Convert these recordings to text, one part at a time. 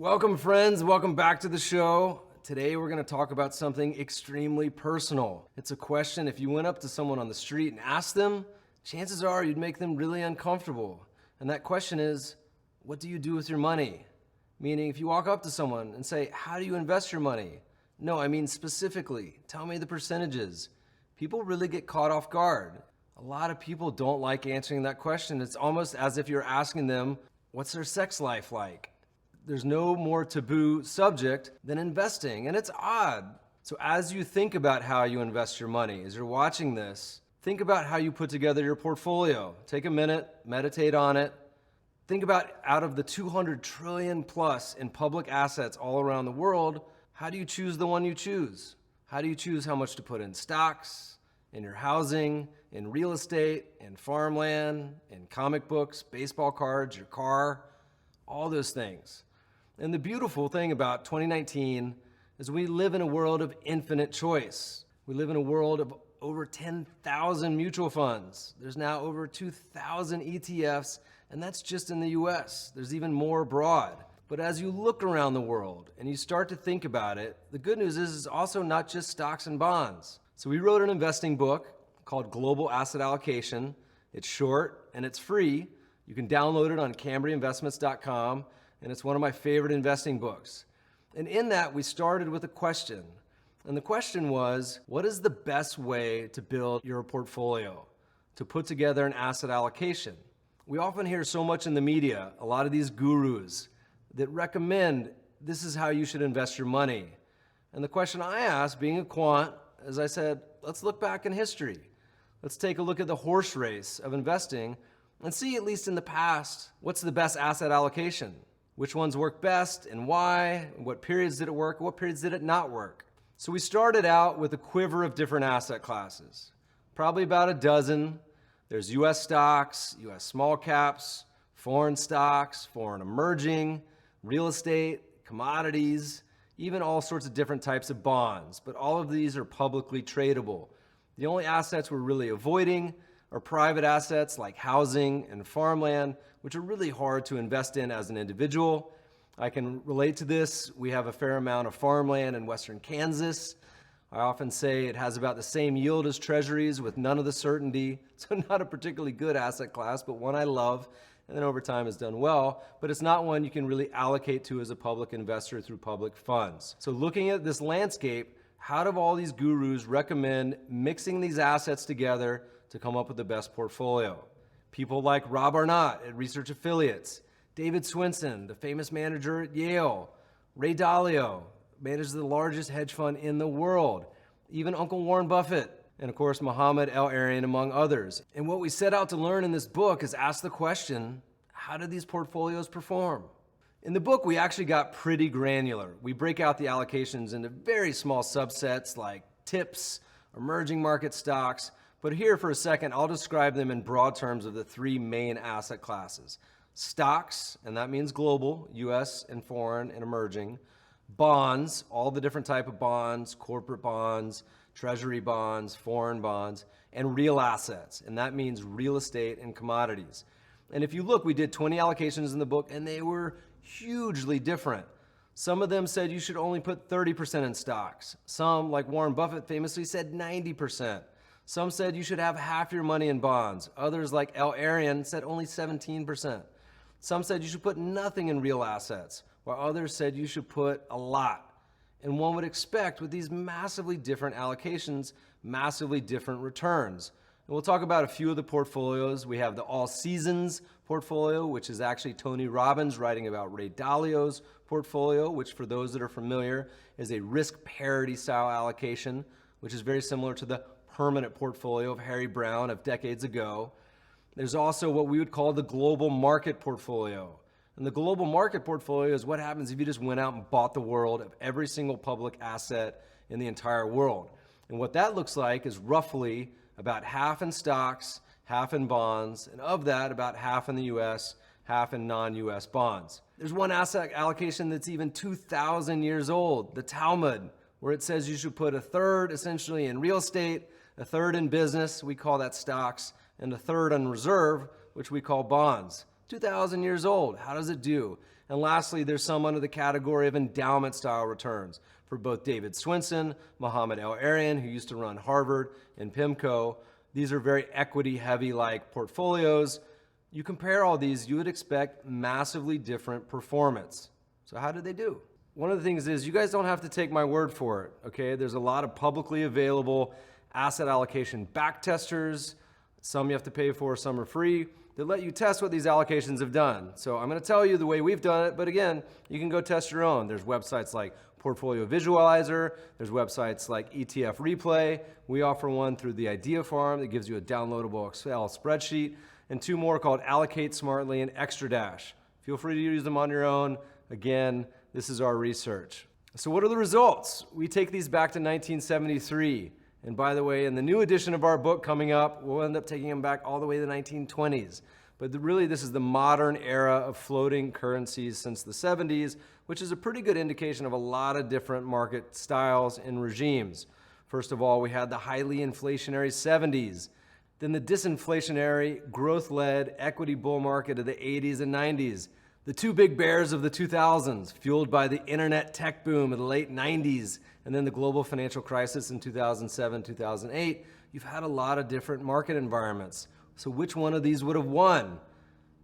Welcome, friends. Welcome back to the show. Today, we're going to talk about something extremely personal. It's a question if you went up to someone on the street and asked them, chances are you'd make them really uncomfortable. And that question is, what do you do with your money? Meaning, if you walk up to someone and say, how do you invest your money? No, I mean specifically, tell me the percentages. People really get caught off guard. A lot of people don't like answering that question. It's almost as if you're asking them, what's their sex life like? There's no more taboo subject than investing, and it's odd. So as you think about how you invest your money, as you're watching this, think about how you put together your portfolio. Take a minute, meditate on it. Think about out of the 200 trillion plus in public assets all around the world, how do you choose the one you choose? How do you choose how much to put in stocks, in your housing, in real estate, in farmland, in comic books, baseball cards, your car, all those things. And the beautiful thing about 2019 is we live in a world of infinite choice. We live in a world of over 10,000 mutual funds. There's now over 2,000 ETFs, and that's just in the US. There's even more abroad. But as you look around the world and you start to think about it, the good news is it's also not just stocks and bonds. So we wrote an investing book called Global Asset Allocation. It's short and it's free. You can download it on CambryInvestments.com. And it's one of my favorite investing books. And in that, we started with a question. And the question was, what is the best way to build your portfolio, to put together an asset allocation? We often hear so much in the media, a lot of these gurus that recommend this is how you should invest your money. And the question I asked, being a quant, as I said, let's look back in history. Let's take a look at the horse race of investing and see, at least in the past, what's the best asset allocation? Which ones work best and why? What periods did it work? What periods did it not work? So we started out with a quiver of different asset classes, probably about a dozen. There's US stocks, US small caps, foreign stocks, foreign emerging, real estate, commodities, even all sorts of different types of bonds. But all of these are publicly tradable. The only assets we're really avoiding are private assets like housing and farmland, which are really hard to invest in as an individual. I can relate to this. We have a fair amount of farmland in western Kansas. I often say it has about the same yield as treasuries with none of the certainty. So not a particularly good asset class, but one I love, and then over time has done well. But it's not one you can really allocate to as a public investor through public funds. So looking at this landscape, how do all these gurus recommend mixing these assets together to come up with the best portfolio? People like Rob Arnott at Research Affiliates, David Swinson, the famous manager at Yale, Ray Dalio, manages the largest hedge fund in the world, even Uncle Warren Buffett, and of course, Mohammed El-Erian, among others. And what we set out to learn in this book is ask the question, how do these portfolios perform? In the book, we actually got pretty granular. We break out the allocations into very small subsets like tips, emerging market stocks, but here for a second, I'll describe them in broad terms of the three main asset classes. Stocks, and that means global, US and foreign and emerging. Bonds, all the different type of bonds, corporate bonds, treasury bonds, foreign bonds, and real assets, and that means real estate and commodities. And if you look, we did 20 allocations in the book, and they were hugely different. Some of them said you should only put 30% in stocks. Some, like Warren Buffett famously said 90%. Some said you should have half your money in bonds. Others, like El-Erian, said only 17%. Some said you should put nothing in real assets, while others said you should put a lot. And one would expect with these massively different allocations, massively different returns. And we'll talk about a few of the portfolios. We have the All Seasons portfolio, which is actually Tony Robbins writing about Ray Dalio's portfolio, which for those that are familiar is a risk parity style allocation, which is very similar to the permanent portfolio of Harry Brown of decades ago. There's also what we would call the global market portfolio. And the global market portfolio is what happens if you just went out and bought the world of every single public asset in the entire world. And what that looks like is roughly about half in stocks, half in bonds, and of that, about half in the US, half in non-US bonds. There's one asset allocation that's even 2,000 years old, the Talmud, where it says you should put a third essentially in real estate, a third in business, we call that stocks, and a third on reserve, which we call bonds. 2,000 years old. How does it do? And lastly, there's some under the category of endowment style returns for both David Swinson, Mohammed El-Arian, who used to run Harvard, and PIMCO. These are very equity heavy like portfolios. You compare all these, you would expect massively different performance. So how did they do? One of the things is you guys don't have to take my word for it, okay? There's a lot of publicly available asset allocation back testers. Some you have to pay for, some are free. They let you test what these allocations have done. So I'm gonna tell you the way we've done it, but again, you can go test your own. There's websites like Portfolio Visualizer, there's websites like ETF Replay. We offer one through the Idea Farm that gives you a downloadable Excel spreadsheet, and two more called Allocate Smartly and Extra Dash. Feel free to use them on your own. Again, this is our research. So what are the results? We take these back to 1973. And by the way, in the new edition of our book coming up, we'll end up taking them back all the way to the 1920s. But really, this is the modern era of floating currencies since the 70s, which is a pretty good indication of a lot of different market styles and regimes. First of all, we had the highly inflationary 70s, then the disinflationary, growth-led equity bull market of the 80s and 90s, the two big bears of the 2000s, fueled by the internet tech boom of the late 90s, and then the global financial crisis in 2007, 2008. You've had a lot of different market environments. So which one of these would have won?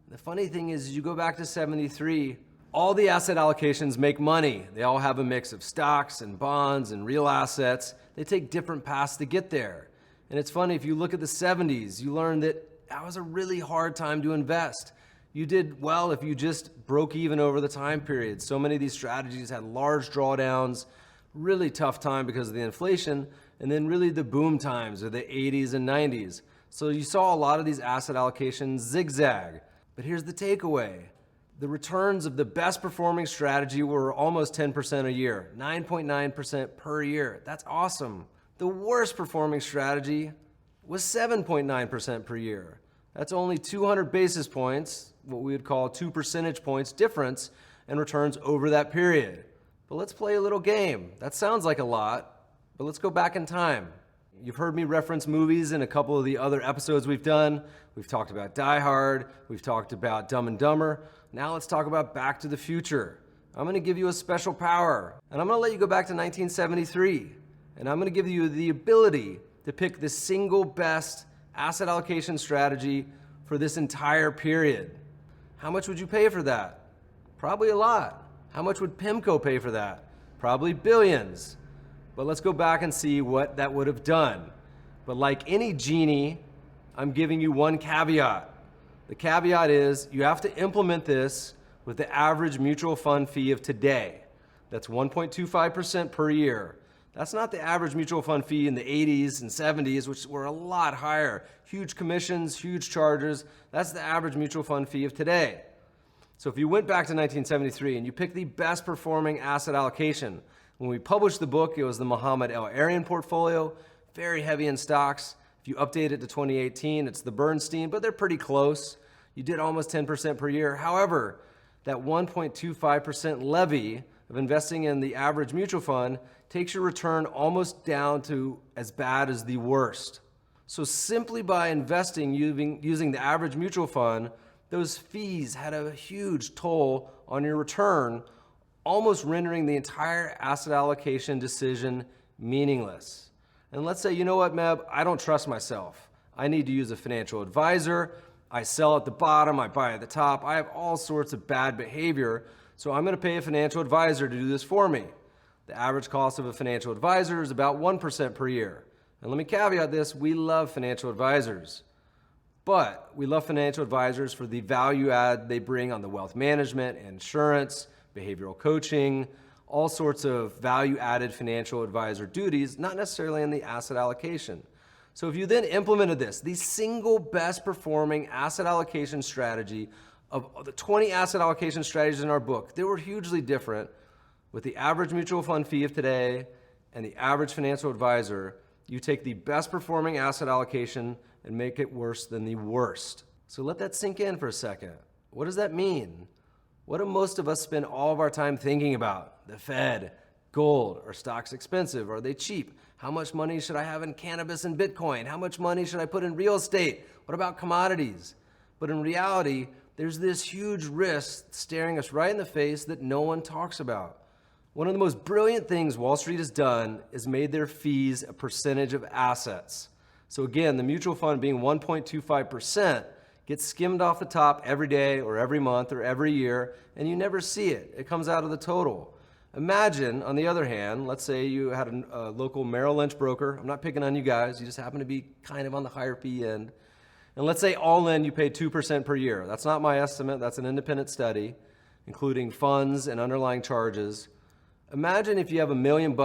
The funny thing is, you go back to 73, all the asset allocations make money. They all have a mix of stocks and bonds and real assets. They take different paths to get there. And it's funny, if you look at the 70s, you learn that that was a really hard time to invest. You did well if you just broke even over the time period. So many of these strategies had large drawdowns, really tough time because of the inflation, and then really the boom times of the 80s and 90s. So you saw a lot of these asset allocations zigzag. But here's the takeaway. The returns of the best performing strategy were almost 10% a year, 9.9% per year. That's awesome. The worst performing strategy was 7.9% per year. That's only 200 basis points, what we would call 2 percentage points difference in returns over that period. But let's play a little game. That sounds like a lot, but let's go back in time. You've heard me reference movies in a couple of the other episodes we've done. We've talked about Die Hard. We've talked about Dumb and Dumber. Now let's talk about Back to the Future. I'm going to give you a special power, and I'm going to let you go back to 1973, and I'm going to give you the ability to pick the single best asset allocation strategy for this entire period. How much would you pay for that? Probably a lot. How much would PIMCO pay for that? Probably billions. But let's go back and see what that would have done. But like any genie, I'm giving you one caveat. The caveat is you have to implement this with the average mutual fund fee of today. That's 1.25% per year. That's not the average mutual fund fee in the 80s and 70s, which were a lot higher. Huge commissions, huge charges. That's the average mutual fund fee of today. So if you went back to 1973 and you picked the best performing asset allocation, when we published the book, it was the Mohammed El-Arian portfolio, very heavy in stocks. If you update it to 2018, it's the Bernstein, but they're pretty close. You did almost 10% per year. However, that 1.25% levy of investing in the average mutual fund takes your return almost down to as bad as the worst. So simply by investing using the average mutual fund, those fees had a huge toll on your return, almost rendering the entire asset allocation decision meaningless. And let's say, you know what, Meb, I don't trust myself. I need to use a financial advisor. I sell at the bottom, I buy at the top. I have all sorts of bad behavior, so I'm going to pay a financial advisor to do this for me. The average cost of a financial advisor is about 1% per year. And let me caveat this, we love financial advisors. But we love financial advisors for the value add they bring on the wealth management, insurance, behavioral coaching, all sorts of value added financial advisor duties, not necessarily in the asset allocation. So if you then implemented this, the single best performing asset allocation strategy of the 20 asset allocation strategies in our book, they were hugely different. With the average mutual fund fee of today and the average financial advisor, you take the best performing asset allocation and make it worse than the worst. So let that sink in for a second. What does that mean? What do most of us spend all of our time thinking about? The Fed, gold, are stocks expensive? Are they cheap? How much money should I have in cannabis and Bitcoin? How much money should I put in real estate? What about commodities? But in reality, there's this huge risk staring us right in the face that no one talks about. One of the most brilliant things Wall Street has done is made their fees a percentage of assets. So again, the mutual fund being 1.25% gets skimmed off the top every day or every month or every year, and you never see it. It comes out of the total. Imagine, on the other hand, let's say you had a local Merrill Lynch broker. I'm not picking on you guys. You just happen to be kind of on the higher fee end. And let's say all in you pay 2% per year. That's not my estimate. That's an independent study, including funds and underlying charges. Imagine if you have $1 million,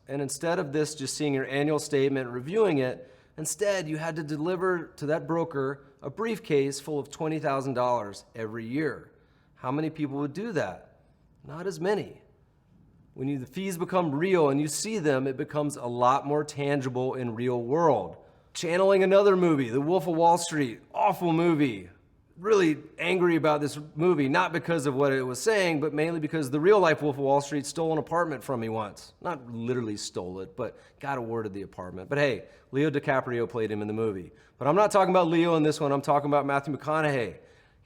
and instead of this just seeing your annual statement, reviewing it, instead you had to deliver to that broker a briefcase full of $20,000 every year. How many people would do that? Not as many. When the fees become real and you see them, it becomes a lot more tangible in real world. Channeling another movie, The Wolf of Wall Street, awful movie. Really angry about this movie, not because of what it was saying, but mainly because the real life Wolf of Wall Street stole an apartment from me once. Not literally stole it, but got awarded the apartment. But hey, Leo DiCaprio played him in the movie. But I'm not talking about Leo in this one, I'm talking about Matthew McConaughey.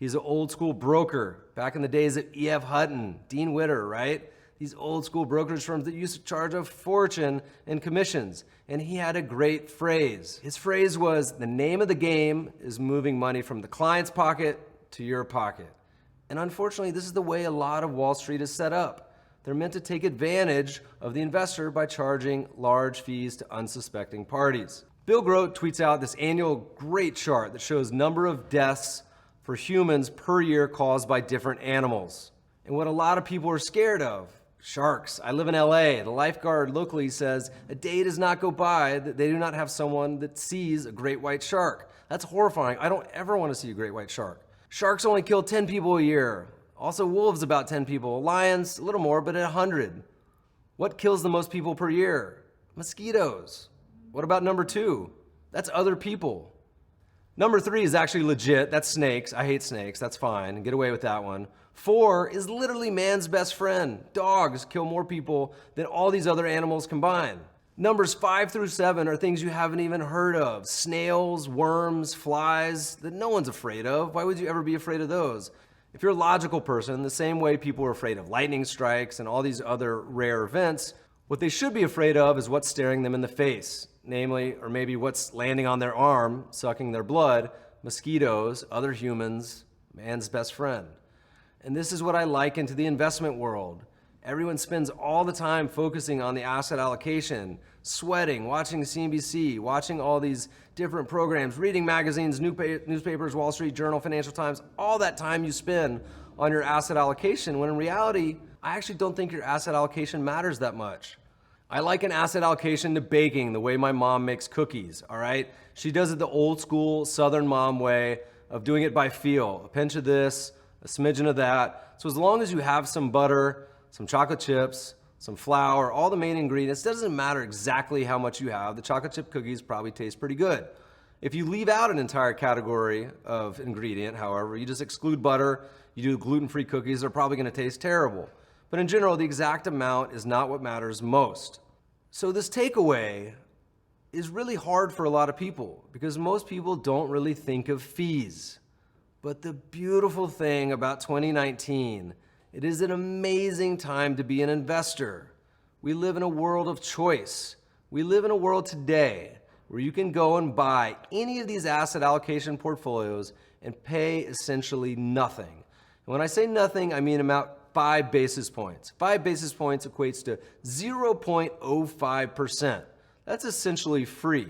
He's an old school broker, back in the days of E.F. Hutton, Dean Witter, right? These old school brokerage firms that used to charge a fortune in commissions. And he had a great phrase. His phrase was, the name of the game is moving money from the client's pocket to your pocket. And unfortunately, this is the way a lot of Wall Street is set up. They're meant to take advantage of the investor by charging large fees to unsuspecting parties. Bill Grote tweets out this annual great chart that shows number of deaths for humans per year caused by different animals. And what a lot of people are scared of, sharks. I live in LA. The lifeguard locally says a day does not go by that they do not have someone that sees a great white shark. That's horrifying. I don't ever want to see a great white shark. Sharks only kill 10 people a year. Also wolves about 10 people. Lions, a little more, but at 100. What kills the most people per year? Mosquitoes. What about number 2? That's other people. Number 3 is actually legit. That's snakes. I hate snakes. That's fine. Get away with that one. 4 is literally man's best friend. Dogs kill more people than all these other animals combined. Numbers 5 through 7 are things you haven't even heard of. Snails, worms, flies that no one's afraid of. Why would you ever be afraid of those? If you're a logical person, the same way people are afraid of lightning strikes and all these other rare events, what they should be afraid of is what's staring them in the face. Namely, or maybe what's landing on their arm, sucking their blood, mosquitoes, other humans, man's best friend. And this is what I liken to the investment world. Everyone spends all the time focusing on the asset allocation, sweating, watching CNBC, watching all these different programs, reading magazines, newspapers, Wall Street Journal, Financial Times, all that time you spend on your asset allocation, when in reality, I actually don't think your asset allocation matters that much. I liken asset allocation to baking the way my mom makes cookies, all right? She does it the old school Southern mom way of doing it by feel. A pinch of this, a smidgen of that. So as long as you have some butter, some chocolate chips, some flour, all the main ingredients, it doesn't matter exactly how much you have. The chocolate chip cookies probably taste pretty good. If you leave out an entire category of ingredient, however, you just exclude butter, you do gluten-free cookies, they're probably gonna taste terrible. But in general, the exact amount is not what matters most. So this takeaway is really hard for a lot of people because most people don't really think of fees. But the beautiful thing about 2019, it is an amazing time to be an investor. We live in a world of choice. We live in a world today where you can go and buy any of these asset allocation portfolios and pay essentially nothing. And when I say nothing, I mean about 5 basis points. 5 basis points equates to 0.05%. That's essentially free.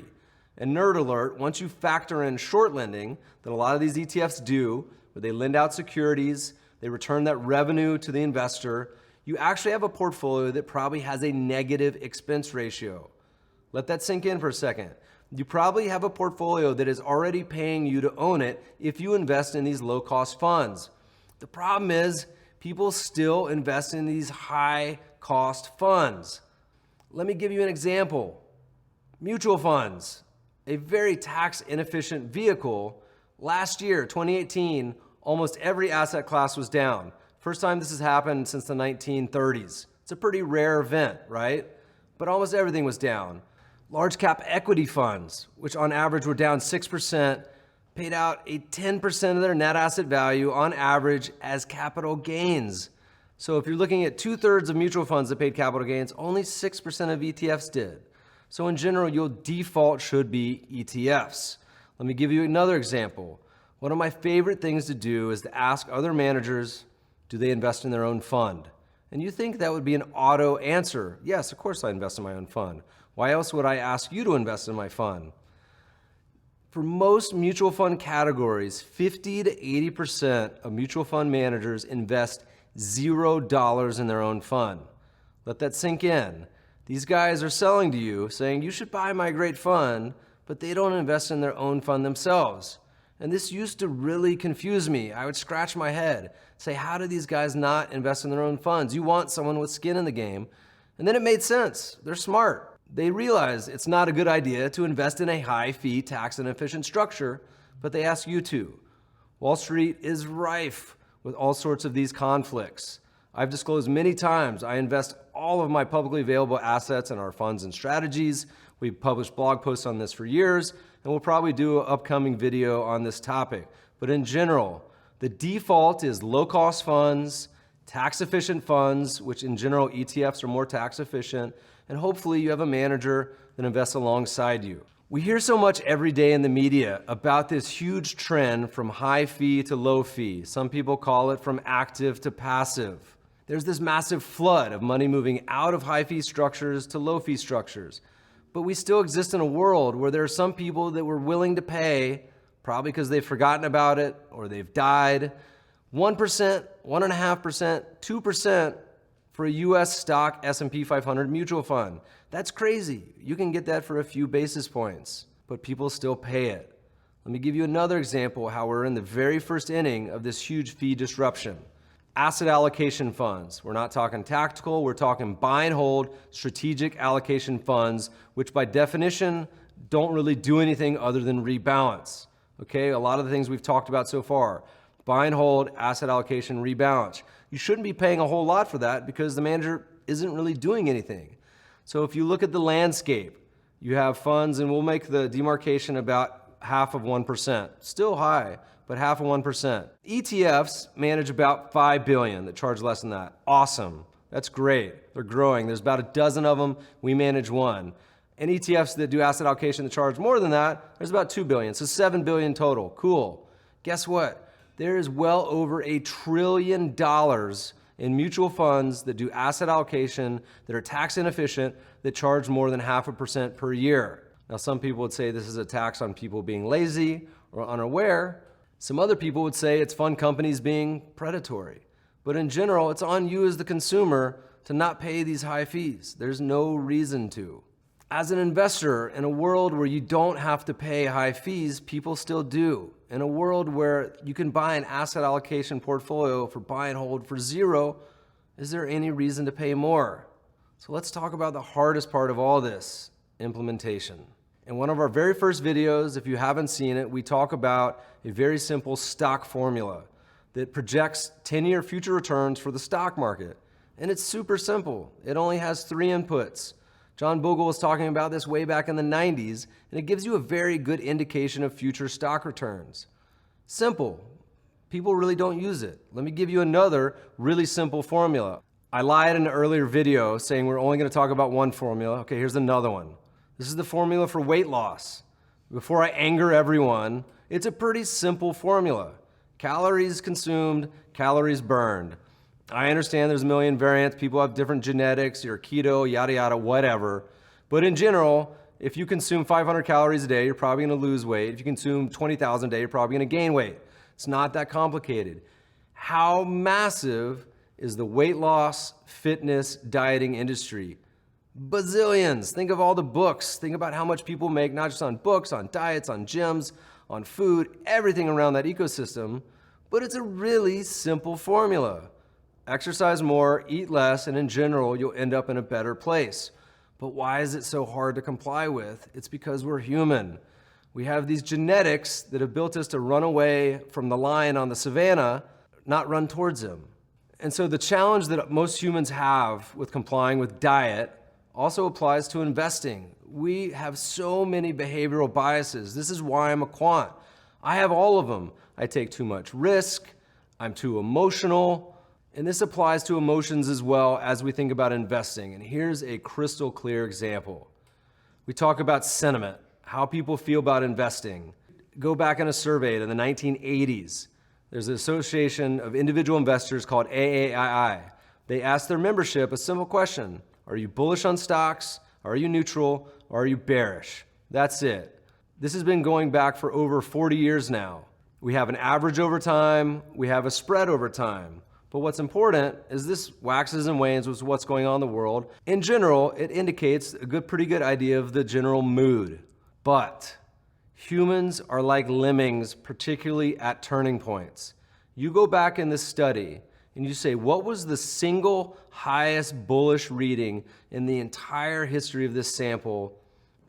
And nerd alert, once you factor in short lending, that a lot of these ETFs do, where they lend out securities, they return that revenue to the investor, you actually have a portfolio that probably has a negative expense ratio. Let that sink in for a second. You probably have a portfolio that is already paying you to own it if you invest in these low-cost funds. The problem is, people still invest in these high-cost funds. Let me give you an example. Mutual funds, a very tax-inefficient vehicle. Last year, 2018, almost every asset class was down. First time this has happened since the 1930s. It's a pretty rare event, right? But almost everything was down. Large cap equity funds, which on average were down 6%, paid out a 10% of their net asset value on average as capital gains. So if you're looking at 2/3 of mutual funds that paid capital gains, only 6% of ETFs did. So in general, your default should be ETFs. Let me give you another example. One of my favorite things to do is to ask other managers, do they invest in their own fund? And you think that would be an auto answer. Yes, of course I invest in my own fund. Why else would I ask you to invest in my fund? For most mutual fund categories, 50 to 80% of mutual fund managers invest $0 in their own fund. Let that sink in. These guys are selling to you, saying you should buy my great fund, but they don't invest in their own fund themselves. And this used to really confuse me. I would scratch my head, say, how do these guys not invest in their own funds? You want someone with skin in the game. And then it made sense. They're smart. They realize it's not a good idea to invest in a high-fee, tax-inefficient structure, but they ask you to. Wall Street is rife with all sorts of these conflicts. I've disclosed many times I invest all of my publicly available assets in our funds and strategies. We've published blog posts on this for years, and we'll probably do an upcoming video on this topic. But in general, the default is low-cost funds, tax-efficient funds, which in general ETFs are more tax-efficient, and hopefully you have a manager that invests alongside you. We hear so much every day in the media about this huge trend from high fee to low fee. Some people call it from active to passive. There's this massive flood of money moving out of high fee structures to low fee structures. But we still exist in a world where there are some people that were willing to pay, probably because they've forgotten about it or they've died, 1%, 1.5%, 2% for a US stock S&P 500 mutual fund. That's crazy. You can get that for a few basis points, but people still pay it. Let me give you another example of how we're in the very first inning of this huge fee disruption. Asset allocation funds. We're not talking tactical, we're talking buy and hold strategic allocation funds, which by definition don't really do anything other than rebalance. Okay, a lot of the things we've talked about so far. Buy and hold, asset allocation, rebalance. You shouldn't be paying a whole lot for that because the manager isn't really doing anything. So if you look at the landscape, you have funds, and we'll make the demarcation about half of 1%. Still high, but half of 1%. ETFs manage about $5 billion that charge less than that. Awesome. That's great. They're growing. There's about a dozen of them. We manage one. And ETFs that do asset allocation that charge more than that, there's about $2 billion. So $7 billion total. Cool. Guess what? There is well over $1 trillion in mutual funds that do asset allocation, that are tax inefficient, that charge more than 0.5% per year. Now, some people would say this is a tax on people being lazy or unaware. Some other people would say it's fund companies being predatory. But in general, it's on you as the consumer to not pay these high fees. There's no reason to. As an investor, in a world where you don't have to pay high fees, people still do. In a world where you can buy an asset allocation portfolio for buy and hold for $0, is there any reason to pay more? So let's talk about the hardest part of all this, implementation. In one of our very first videos, if you haven't seen it, we talk about a very simple stock formula that projects 10-year future returns for the stock market. And it's super simple. It only has 3 inputs. John Bogle was talking about this way back in the 90s, and it gives you a very good indication of future stock returns. Simple. People really don't use it. Let me give you another really simple formula. I lied in an earlier video saying we're only going to talk about one formula. Okay, here's another one. This is the formula for weight loss. Before I anger everyone, it's a pretty simple formula. Calories consumed, calories burned. I understand there's a million variants, people have different genetics, you're keto, yada yada, whatever. But in general, if you consume 500 calories a day, you're probably gonna lose weight. If you consume 20,000 a day, you're probably gonna gain weight. It's not that complicated. How massive is the weight loss, fitness, dieting industry? Bazillions. Think of all the books. Think about how much people make, not just on books, on diets, on gyms, on food, everything around that ecosystem. But it's a really simple formula. Exercise more, eat less, and in general, you'll end up in a better place. But why is it so hard to comply with? It's because we're human. We have these genetics that have built us to run away from the lion on the savannah, not run towards him. And so the challenge that most humans have with complying with diet also applies to investing. We have so many behavioral biases. This is why I'm a quant. I have all of them. I take too much risk. I'm too emotional. And this applies to emotions as well as we think about investing. And here's a crystal clear example. We talk about sentiment, how people feel about investing. Go back in a survey to the 1980s. There's an association of individual investors called AAII. They asked their membership a simple question. Are you bullish on stocks? Are you neutral? Or are you bearish? That's it. This has been going back for over 40 years now. We have an average over time. We have a spread over time. But what's important is this waxes and wanes with what's going on in the world. In general, it indicates a pretty good idea of the general mood. But humans are like lemmings, particularly at turning points. You go back in this study and you say, what was the single highest bullish reading in the entire history of this sample?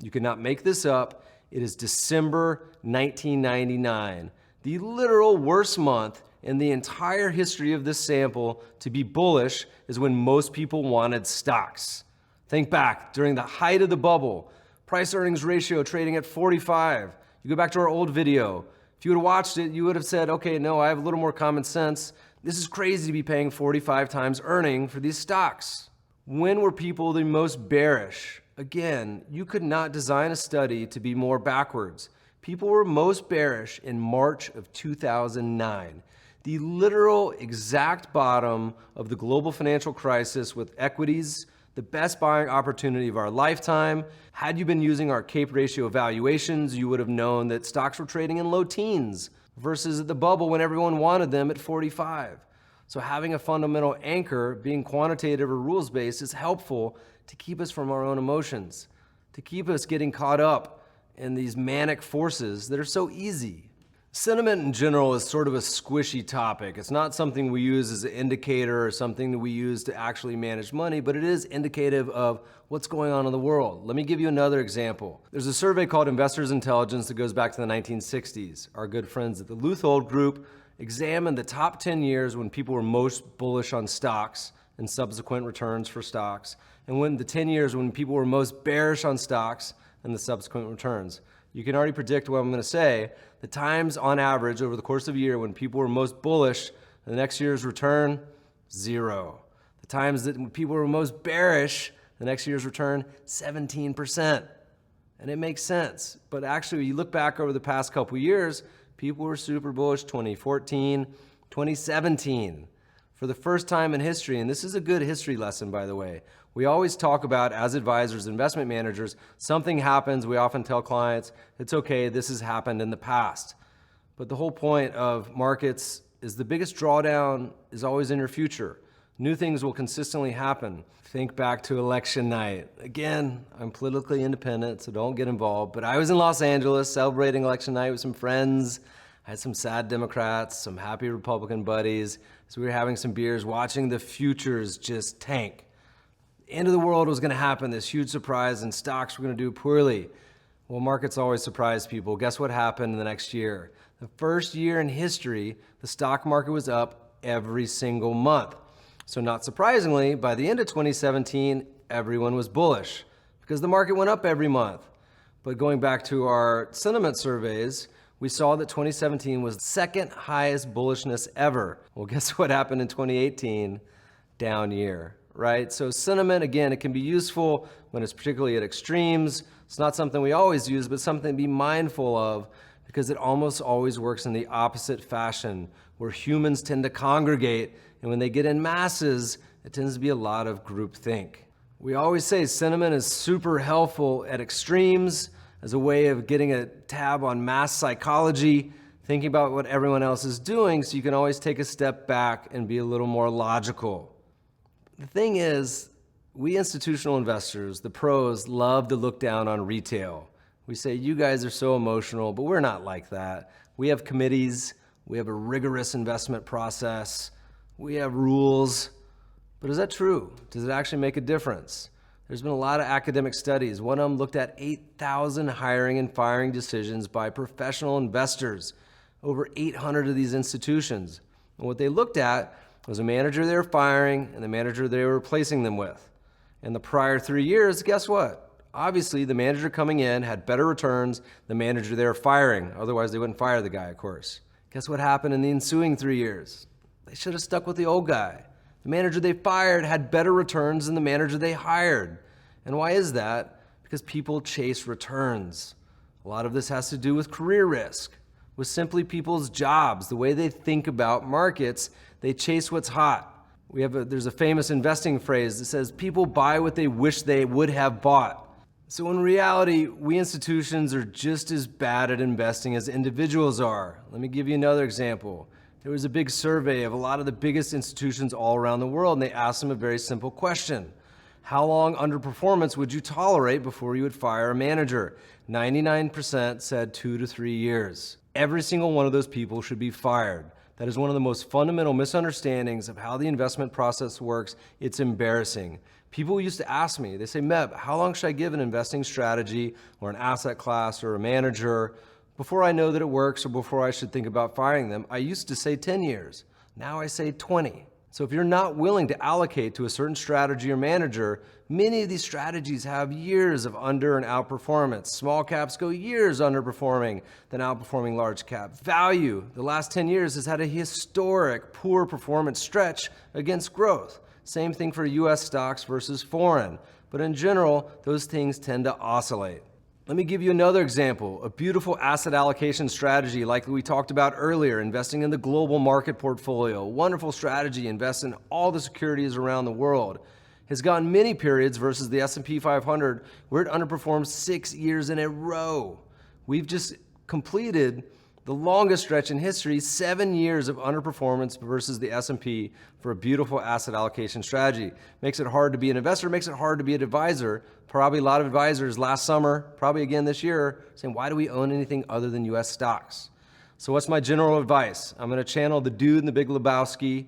You cannot make this up. It is December 1999, the literal worst month in the entire history of this sample to be bullish is when most people wanted stocks. Think back, during the height of the bubble, price earnings ratio trading at 45. You go back to our old video. If you would have watched it, you would have said, okay, no, I have a little more common sense. This is crazy to be paying 45 times earning for these stocks. When were people the most bearish? Again, you could not design a study to be more backwards. People were most bearish in March of 2009. The literal exact bottom of the global financial crisis with equities, the best buying opportunity of our lifetime. Had you been using our CAPE ratio evaluations, you would have known that stocks were trading in low teens versus at the bubble when everyone wanted them at 45. So having a fundamental anchor, being quantitative or rules-based, is helpful to keep us from our own emotions, to keep us getting caught up in these manic forces that are so easy. Sentiment in general is sort of a squishy topic. It's not something we use as an indicator or something that we use to actually manage money, but it is indicative of what's going on in the world. Let me give you another example. There's a survey called Investors Intelligence that goes back to the 1960s. Our good friends at the Luthold Group examined the top 10 years when people were most bullish on stocks and subsequent returns for stocks, and when the 10 years when people were most bearish on stocks and the subsequent returns. You can already predict what I'm going to say. The times on average over the course of a year when people were most bullish, the next year's return, 0. The times that people were most bearish, the next year's return, 17%. And it makes sense. But actually, you look back over the past couple years, people were super bullish 2014, 2017. For the first time in history, and this is a good history lesson, by the way, we always talk about, as advisors, investment managers, something happens, we often tell clients, it's okay, this has happened in the past. But the whole point of markets is the biggest drawdown is always in your future. New things will consistently happen. Think back to election night. Again, I'm politically independent, so don't get involved, but I was in Los Angeles celebrating election night with some friends. I had some sad Democrats, some happy Republican buddies. So we were having some beers, watching the futures just tank. The end of the world was going to happen, this huge surprise, and stocks were going to do poorly. Well, markets always surprise people. Guess what happened in the next year? The first year in history, the stock market was up every single month. So not surprisingly, by the end of 2017, everyone was bullish because the market went up every month. But going back to our sentiment surveys, we saw that 2017 was the second highest bullishness ever. Well, guess what happened in 2018? Down year, right? So sentiment, again, it can be useful when it's particularly at extremes. It's not something we always use, but something to be mindful of because it almost always works in the opposite fashion, where humans tend to congregate, and when they get in masses, it tends to be a lot of groupthink. We always say sentiment is super helpful at extremes, as a way of getting a tab on mass psychology, thinking about what everyone else is doing so you can always take a step back and be a little more logical. The thing is, we institutional investors, the pros, love to look down on retail. We say, you guys are so emotional, but we're not like that. We have committees, we have a rigorous investment process, we have rules. But is that true? Does it actually make a difference? There's been a lot of academic studies. One of them looked at 8,000 hiring and firing decisions by professional investors, over 800 of these institutions. And what they looked at was a manager they were firing and the manager they were replacing them with. In the prior 3 years, guess what? Obviously, the manager coming in had better returns than the manager they were firing. Otherwise, they wouldn't fire the guy, of course. Guess what happened in the ensuing 3 years? They should have stuck with the old guy. The manager they fired had better returns than the manager they hired. And why is that? Because people chase returns. A lot of this has to do with career risk, with simply people's jobs, the way they think about markets. They chase what's hot. There's a famous investing phrase that says people buy what they wish they would have bought. So in reality, we institutions are just as bad at investing as individuals are. Let me give you another example. There was a big survey of a lot of the biggest institutions all around the world, and they asked them a very simple question. How long underperformance would you tolerate before you would fire a manager? 99% said 2 to 3 years. Every single one of those people should be fired. That is one of the most fundamental misunderstandings of how the investment process works. It's embarrassing. People used to ask me, they say, Meb, how long should I give an investing strategy or an asset class or a manager before I know that it works or before I should think about firing them? I used to say 10 years. Now I say 20. So if you're not willing to allocate to a certain strategy or manager, many of these strategies have years of under and outperformance. Small caps go years underperforming than outperforming large cap. Value, the last 10 years has had a historic poor performance stretch against growth. Same thing for US stocks versus foreign. But in general, those things tend to oscillate. Let me give you another example, a beautiful asset allocation strategy like we talked about earlier, investing in the global market portfolio. Wonderful strategy, invest in all the securities around the world. Has gone many periods versus the S&P 500 where it underperformed 6 years in a row. We've just completed the longest stretch in history, 7 years of underperformance versus the S&P for a beautiful asset allocation strategy. Makes it hard to be an investor, makes it hard to be an advisor. Probably a lot of advisors last summer, probably again this year, saying, why do we own anything other than US stocks? So what's my general advice? I'm gonna channel the dude in the Big Lebowski.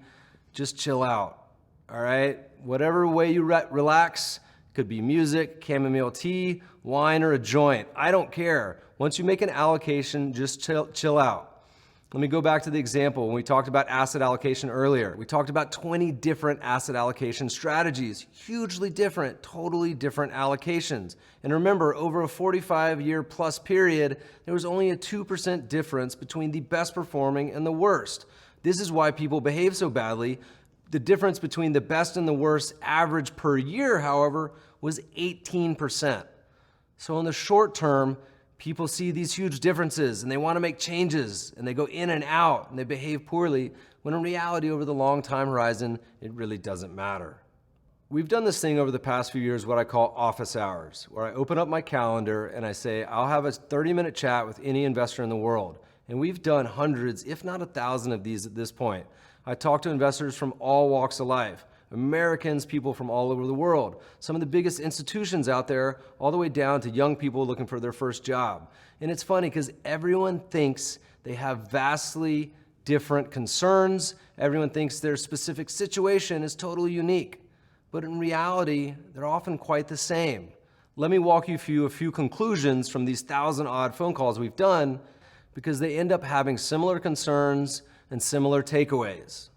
Just chill out, all right? Whatever way you relax, could be music, chamomile tea, wine, or a joint. I don't care. Once you make an allocation, just chill out. Let me go back to the example when we talked about asset allocation earlier. We talked about 20 different asset allocation strategies, hugely different, totally different allocations. And remember, over a 45-year plus period, there was only a 2% difference between the best performing and the worst. This is why people behave so badly. The difference between the best and the worst average per year, however, was 18%. So in the short term, people see these huge differences and they want to make changes and they go in and out and they behave poorly, when in reality, over the long time horizon, it really doesn't matter. We've done this thing over the past few years, what I call office hours, where I open up my calendar and I say, I'll have a 30-minute chat with any investor in the world. And we've done hundreds, if not 1,000 of these at this point. I talk to investors from all walks of life. Americans, people from all over the world, some of the biggest institutions out there, all the way down to young people looking for their first job. And it's funny because everyone thinks they have vastly different concerns. Everyone thinks their specific situation is totally unique. But in reality, they're often quite the same. Let me walk you through a few conclusions from these 1,000-odd phone calls we've done, because they end up having similar concerns and similar takeaways.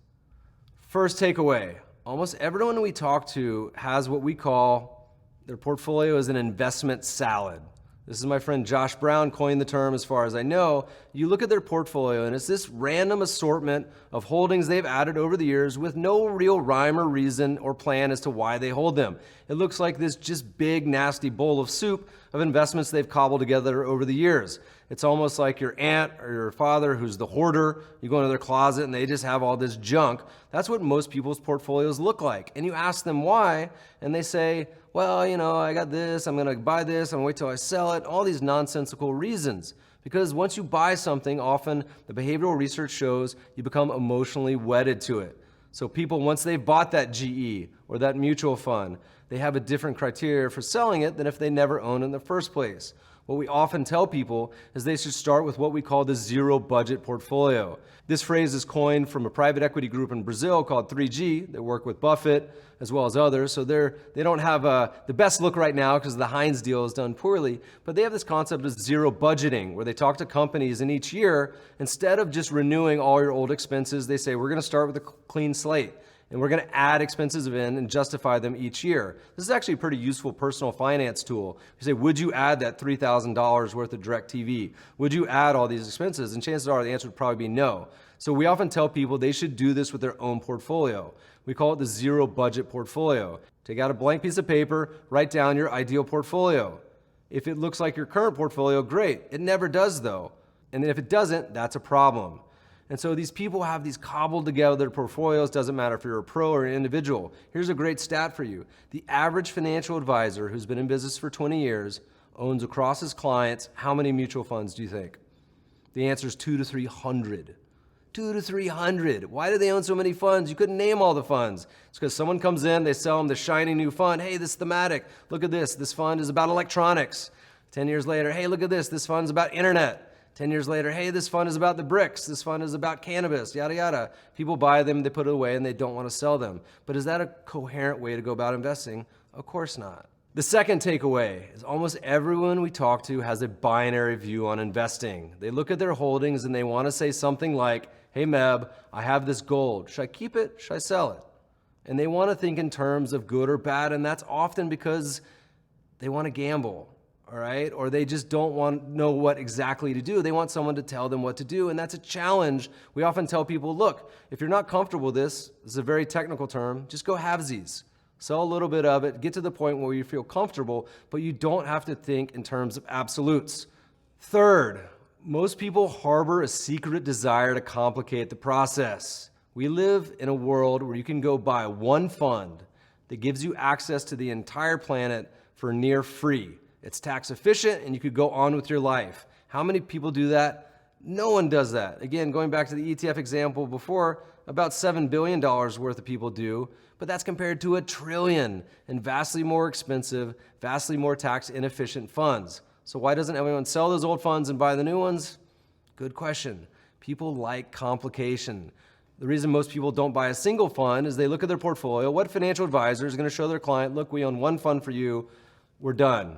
First takeaway. Almost everyone we talk to has what we call their portfolio as an investment salad. This is my friend Josh Brown coined the term as far as I know. You look at their portfolio and it's this random assortment of holdings they've added over the years with no real rhyme or reason or plan as to why they hold them. It looks like this just big nasty bowl of soup of investments they've cobbled together over the years. It's almost like your aunt or your father who's the hoarder. You go into their closet and they just have all this junk. That's what most people's portfolios look like. And you ask them why, and they say, well, you know, I got this, I'm gonna buy this, I'm gonna wait till I sell it, all these nonsensical reasons. Because once you buy something, often the behavioral research shows you become emotionally wedded to it. So people, once they've bought that GE or that mutual fund, they have a different criteria for selling it than if they never owned it in the first place. What we often tell people is they should start with what we call the zero budget portfolio. This phrase is coined from a private equity group in Brazil called 3G. They work with Buffett as well as others. So they don't have the best look right now because the Heinz deal is done poorly. But they have this concept of zero budgeting where they talk to companies and each year, instead of just renewing all your old expenses, they say, we're going to start with a clean slate. and we're going to add expenses in and justify them each year. This is actually a pretty useful personal finance tool. You say, would you add that $3,000 worth of DirecTV? Would you add all these expenses? And chances are the answer would probably be no. So we often tell people they should do this with their own portfolio. We call it the zero budget portfolio. Take out a blank piece of paper, write down your ideal portfolio. If it looks like your current portfolio, great. It never does though. And then if it doesn't, that's a problem. And so these people have these cobbled together portfolios. Doesn't matter if you're a pro or an individual. Here's a great stat for you. The average financial advisor who's been in business for 20 years owns across his clients how many mutual funds do you think? The answer is 200 to 300. 200 to 300. Why do they own so many funds? You couldn't name all the funds. It's because someone comes in, they sell them the shiny new fund. Hey, this thematic. Look at this. This fund is about electronics. 10 years later, hey, look at this. This fund's about internet. 10 years later, hey, this fund is about the bricks. This fund is about cannabis, yada, yada. People buy them, they put it away, and they don't want to sell them. But is that a coherent way to go about investing? Of course not. The second takeaway is almost everyone we talk to has a binary view on investing. They look at their holdings and they want to say something like, hey, Meb, I have this gold. Should I keep it? Should I sell it? And they want to think in terms of good or bad, and that's often because they want to gamble. All right? Or they just don't want to know what exactly to do. They want someone to tell them what to do, and that's a challenge. We often tell people, look, if you're not comfortable with this is a very technical term, just go halvesies. Sell a little bit of it, get to the point where you feel comfortable, but you don't have to think in terms of absolutes. Third, most people harbor a secret desire to complicate the process. We live in a world where you can go buy one fund that gives you access to the entire planet for near free. It's tax efficient and you could go on with your life. How many people do that? No one does that. Again, going back to the ETF example before, about $7 billion worth of people do, but that's compared to $1 trillion in vastly more expensive, vastly more tax inefficient funds. So why doesn't everyone sell those old funds and buy the new ones? Good question. People like complication. The reason most people don't buy a single fund is they look at their portfolio. What financial advisor is going to show their client, look, we own one fund for you, we're done.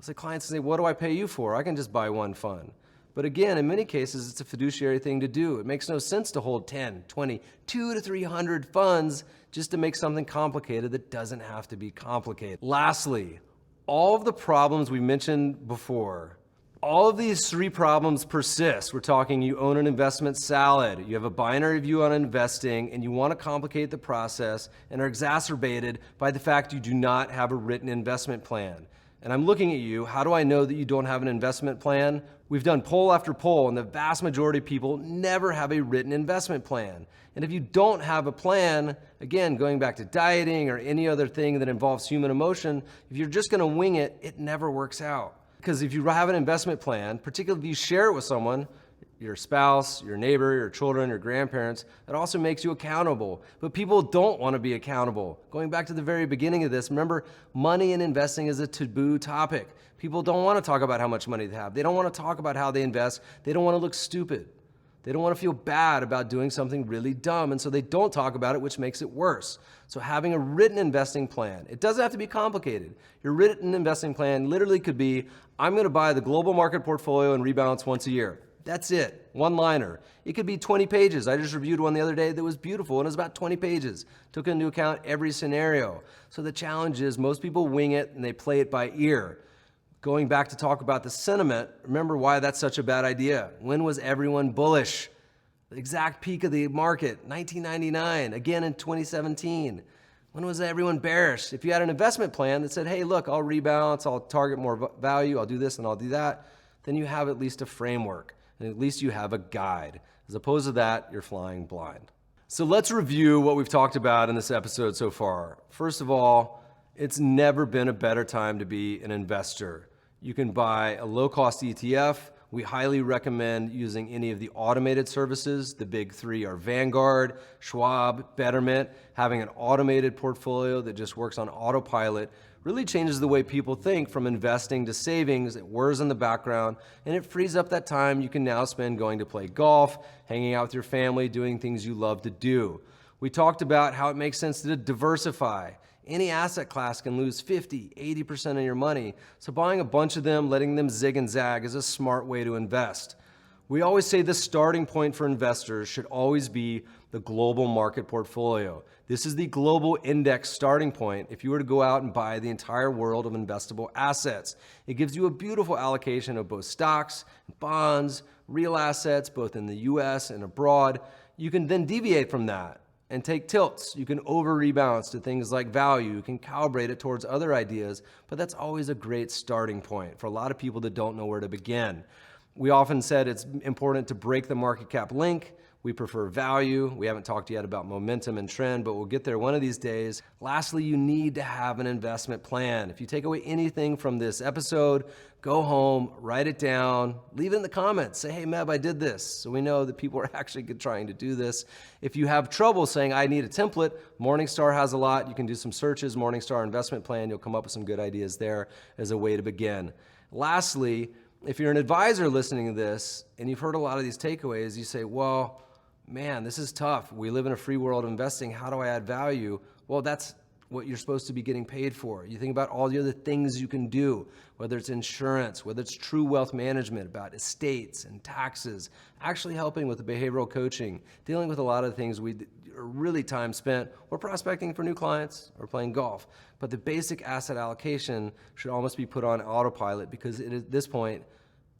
The clients say, what do I pay you for? I can just buy one fund. But again, in many cases, it's a fiduciary thing to do. It makes no sense to hold 10, 20, 200 to 300 funds just to make something complicated that doesn't have to be complicated. Lastly, all of the problems we mentioned before, all of these three problems persist. We're talking you own an investment salad, you have a binary view on investing, and you want to complicate the process and are exacerbated by the fact you do not have a written investment plan. And I'm looking at you, how do I know that you don't have an investment plan? We've done poll after poll, and the vast majority of people never have a written investment plan. And if you don't have a plan, again, going back to dieting or any other thing that involves human emotion, if you're just gonna wing it, it never works out. Because if you have an investment plan, particularly if you share it with someone, your spouse, your neighbor, your children, your grandparents, it also makes you accountable. But people don't want to be accountable. Going back to the very beginning of this, remember, money and investing is a taboo topic. People don't want to talk about how much money they have. They don't want to talk about how they invest. They don't want to look stupid. They don't want to feel bad about doing something really dumb, and so they don't talk about it, which makes it worse. So having a written investing plan, it doesn't have to be complicated. Your written investing plan literally could be, I'm going to buy the global market portfolio and rebalance once a year. That's it, one-liner. It could be 20 pages. I just reviewed one the other day that was beautiful, and it was about 20 pages. Took into account every scenario. So the challenge is most people wing it and they play it by ear. Going back to talk about the sentiment, remember why that's such a bad idea. When was everyone bullish? The exact peak of the market, 1999, again in 2017. When was everyone bearish? If you had an investment plan that said, hey, look, I'll rebalance, I'll target more value, I'll do this and I'll do that, then you have at least a framework. And at least you have a guide. As opposed to that, you're flying blind. So let's review what we've talked about in this episode so far. First of all, it's never been a better time to be an investor. You can buy a low-cost ETF. We highly recommend using any of the automated services. The big three are Vanguard, Schwab, Betterment. Having an automated portfolio that just works on autopilot really changes the way people think from investing to savings. It whirs in the background, and it frees up that time you can now spend going to play golf, hanging out with your family, doing things you love to do. We talked about how it makes sense to diversify. Any asset class can lose 50, 80% of your money, so buying a bunch of them, letting them zig and zag is a smart way to invest. We always say the starting point for investors should always be the global market portfolio. This is the global index starting point if you were to go out and buy the entire world of investable assets. It gives you a beautiful allocation of both stocks, bonds, real assets, both in the US and abroad. You can then deviate from that and take tilts. You can over-rebalance to things like value. You can calibrate it towards other ideas, but that's always a great starting point for a lot of people that don't know where to begin. We often said it's important to break the market cap link. We prefer value. We haven't talked yet about momentum and trend, but we'll get there one of these days. Lastly, you need to have an investment plan. If you take away anything from this episode, go home, write it down, leave it in the comments. Say, hey, Meb, I did this. So we know that people are actually trying to do this. If you have trouble saying, I need a template, Morningstar has a lot. You can do some searches, Morningstar investment plan. You'll come up with some good ideas there as a way to begin. Lastly, if you're an advisor listening to this and you've heard a lot of these takeaways, you say, well, man, this is tough. We live in a free world of investing. How do I add value? Well, that's what you're supposed to be getting paid for. You think about all the other things you can do, whether it's insurance, whether it's true wealth management, about estates and taxes, actually helping with the behavioral coaching, dealing with a lot of things we are really time spent or prospecting for new clients or playing golf. But the basic asset allocation should almost be put on autopilot because at this point,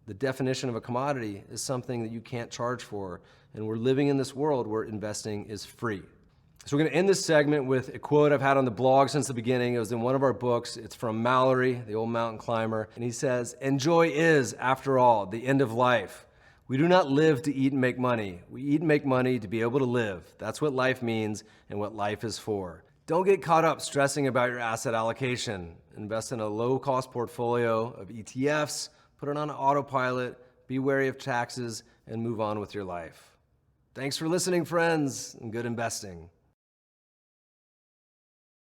the definition of a commodity is something that you can't charge for. And we're living in this world where investing is free. So we're going to end this segment with a quote I've had on the blog since the beginning. It was in one of our books. It's from Mallory, the old mountain climber. And he says, "Enjoy is, after all, the end of life. We do not live to eat and make money. We eat and make money to be able to live. That's what life means and what life is for." Don't get caught up stressing about your asset allocation. Invest in a low-cost portfolio of ETFs, put it on autopilot, be wary of taxes, and move on with your life. Thanks for listening, friends, and good investing.